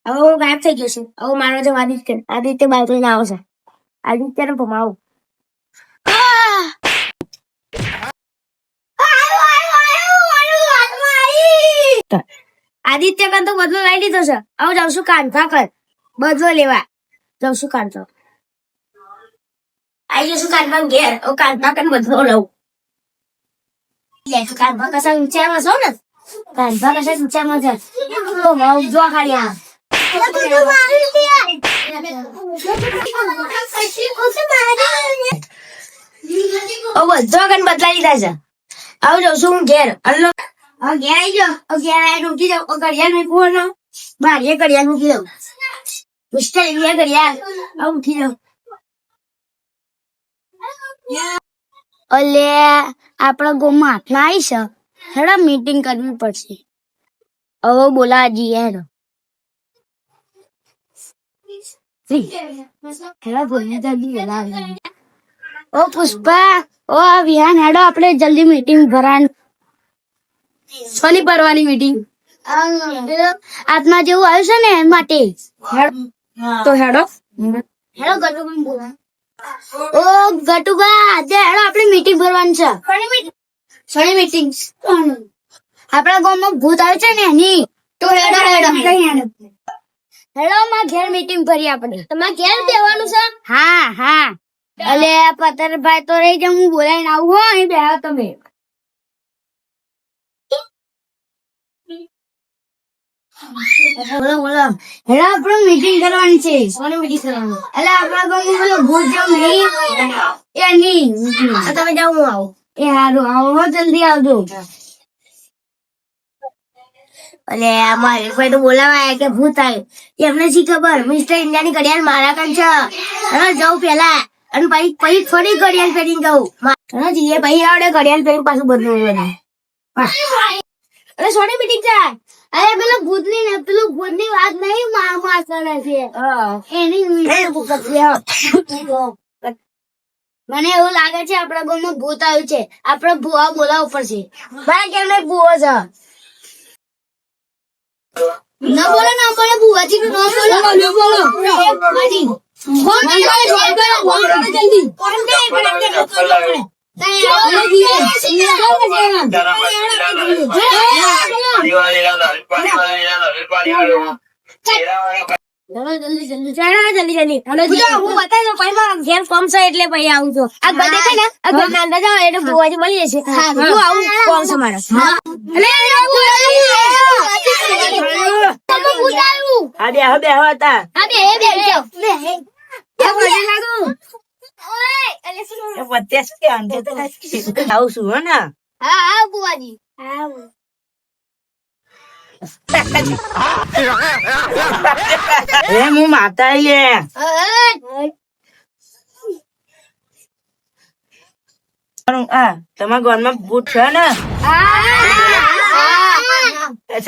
હવે હું ગાયબ થઈ ગયો છું. હવે મારવા જવા આદિત્ય બાઈક લઈને આવશે. આદિત્યને ભમાવું. આદિત્ય કાન તો બદલો લઈ લીધો છે. હવે જાઉં છું કાંઠા કર બદલો લેવા. જાઉં છું કાંઠા. આવી જશું કાંઠા ઘેર. હવે કાંઠા કર બદલો લઉં. કાંઠા કશા ઊંચામાં છો ને? કાંઠા કશા ઊંચામાં છે. જો ખાલી આ બધો કન બદલાઈ લીધા છે. હવે જાઉં છું હું ઘેર. ઘેર આવી જાઓ. ઘેર આવી મૂકી જાઉં. ઘડિયાળ મૂકવાનો બાર એ ઘડિયાળ મૂકી દઉં. મિસ્ટર ઇન્ડિયા ઘડિયાળ હવે મૂકી દઉં. અલે આપણા ગામમાં આટલા આવી છે. હેડા મીટિંગ કરવી પડશે. હવે બોલા જઈએ હેડો. હેડા બોલીને જલ્દી બોલા. ઓ પુષ્પા, ઓ વિહાન, હેડો આપણે જલ્દી મીટિંગ ભરાન. સોની પરવાની મીટિંગ આત્મા જેવું આવ્યું છે ને એ માટે. તો હેડો હેડો ગટુબા બોલા. ઓ ગટુબા, આજે હેડો આપણે મીટિંગ ભરવાની છે. સોની મીટિંગ આપણા ગામમાં ભૂત આવે છે ને એની. તો હેડો હેડો માં ઘેર મીટિંગ ભરી આપણે. તમારે ઘેર બેવાનું છે? હા હા. અલે પતરભાઈ તો રહી જાય, હું બોલાઈને આવું. હો અહીં બેહો તમે. બોલો બોલો. હેડો આપણે મીટિંગ કરવાની છે. સોની મીટિંગ કરવાનું. એટલે આપણા ગામમાં પેલો ભૂત જેવું નહીં એની. તમે જાઓ હું આવું. એ હારું આવો, જલ્દી આવજો. અલે મારે કોઈ તો બોલાવાય કે ભૂત આવ્યું. એમને શી ખબર મિસ્ટર ઇન્ડિયાની ઘડિયાળ મારા કાન છે. જાઉં પેલા અને પછી થોડી ઘડિયાળ પહેરીને જાઉં. જઈએ પછી આવડે ઘડિયાળ પહેરી પાછું બદલું. અરે સોની મીટિંગ છે. અરે પેલો ભૂતની ને પેલું ભૂતની વાત નહીં માર કરે છે એની. મને એવું લાગે છે આપણા ગામમાં ભૂત આવ્યું છે. આપણે ભૂવા બોલાવવું પડશે. મારા ઘેર મેં ભૂવો છે. ના બોલો ના બોલો ભૂવાજી નું નામ બોલો. જલ્દી હું બતાવી દઉં. પછી મારા ઘેર ફોર્મ છે એટલે પછી આવું છું. આ ઘર દેખાય ને આ ઘર ના અંદર જાઓ એટલે ભૂવાજી મળી જશે. હું આવું ફોર્મ છે મારા. આવું છું હો ને. હા ભૂવાજી. હું માતા લે. તમારા ઘરમાં ભૂત છે ને?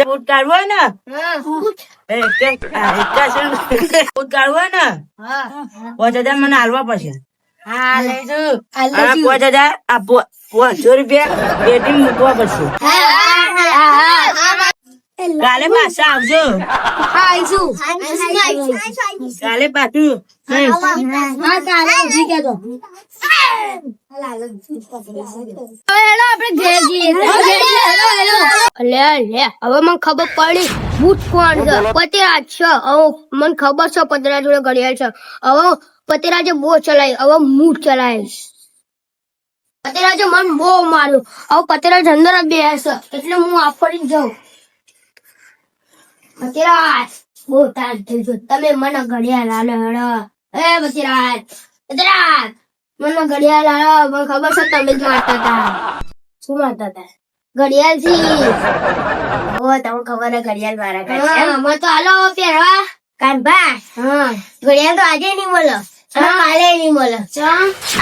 ભૂત કાઢવો ને? ભૂત કાઢવો ને? 5000 મને હાલવા પડશે. 5000 આપો. 500 રૂપિયા પેટી મૂકવા પડશે. કાલે પાછા આવજો. કાલે પાછું હવે મને ખબર પડી ભૂત કોણ છે. પતેરાજ છે. હવે મને ખબર છે પતેરા જોડે ઘડિયાળ છે. હવે પતેરાજે બહુ ચલાવી. હવે હું ચલાવીશ. પતેરાજે મને બહુ માર્યું. હવે પતેરાજ અંદર જ બેસે એટલે હું આફરી જાઉં. પતેરાજ બહુ તાજ થઈ ગયો. તમે મને ઘડિયાળ હાલો હેડો. પતેરાજ મને ઘડિયાળ હાલો. મને ખબર છે તમે જ મારતા હતા. શું મારતા હતા? ઘડિયાળ થી. તમને ખબર હે ઘડિયાળ મારા મને તો હાલો પહેરવા કાનભા. ઘડિયાળ તો આજે નહીં મળે કાલે નહીં મળે.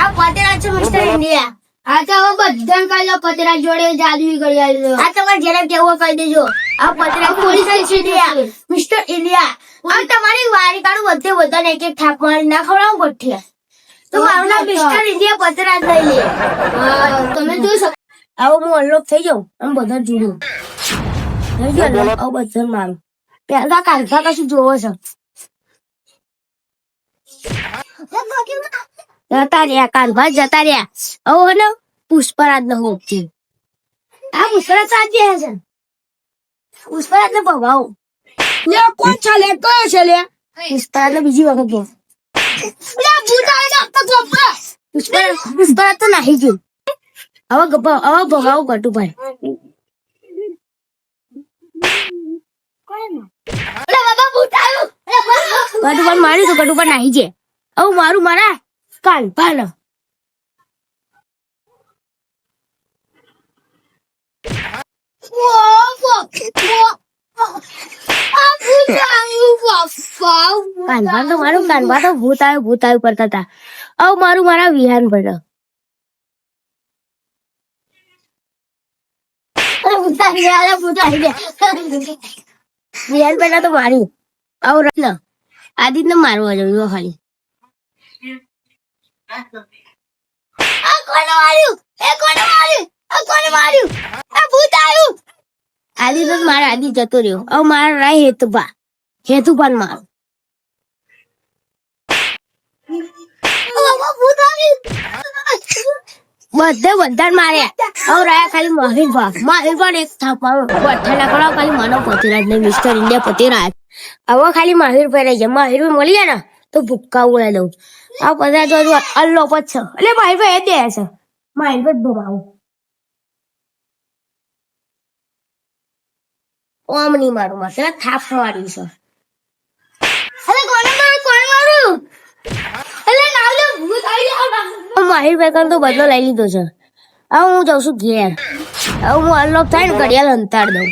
આ પતેરાજ છે મિસ્ટર ઇન્ડિયા. હા તો હવે બધા કાલે પતેરાજ જોડે જાદુઈ ઘડિયાળ. આ તમારે જરા કેવું કહી દેજો. આ પતેરાજ પોલીસ ઇન્ડિયા મિસ્ટર ઇન્ડિયા. આ તમારી વારી કાઢું બધે બધાને એક એક થાપ મારી ના ખવડાવું ગઠિયા. તો મારું નામ મિસ્ટર ઇન્ડિયા પતેરાજ લઈ લે. તમે જોઈ શકો. આવો હું અનલોક થઈ જાઉં અને બધા જોડું થઈ ગયો. બધા મારું પેલા કાંધા કશું જોવો છે જતા રહ્યા કાંધા જતા રહ્યા હવે ને પુષ્પરાજ નો હોપ છે આ પુષ્પરાજ સાચી છે પુષ્પરાજ ને ભવાઓ લે કોણ છે લે કયો છે લે પુષ્પરાજ ને બીજી વખત ગયો લે ભૂત આવી નાખતો ગોપા પુષ્પરાજ તો નાહી ગયું હવે ભવાઓ કટુભાઈ લે બાબા ભૂત આવ્યું લે બાબા કટુભાઈ માર્યું તો કટુભાઈ નાહી જાય હવે મારું મારા કાંધા ને કાનભા તો મારું કાનભા તો ભૂત આવ્યું કરતા હતા હવે મારું મારા વિહાન પડ્યો વિહાન પડ્યા તો મારી આવ રત્ન આદિત્ય મારવા જોયું ખાલી આદિત્ય મારા આદિ જતો રહ્યો હવે મારા રાય હેતુભા ને મારું બધા માર્યા હવે રાયા ખાલી માહિર પણ એક થાપા ખાલી માનવ પતિરાજ ને મિસ્ટર ઇન્ડિયા પતિરાજ હવે ખાલી માહિર પર રહી જાય માહિર મળી જાય ને તો ભૂક્કા ઉડાઈ દઉં આ બધા તો અલ્લો પછ છે એટલે માહિર ભાઈ એ દે છે માહિર પર ભમાવું ઓમ નહીં મારું મારે થાપ માર્યું છે માહિરભાઈ તો બદલો લઈ લીધો છે હવે હું જાઉં છું ઘેર હવે હું અનલોક થાય ને ઘડિયાળ અંતાડ દઉં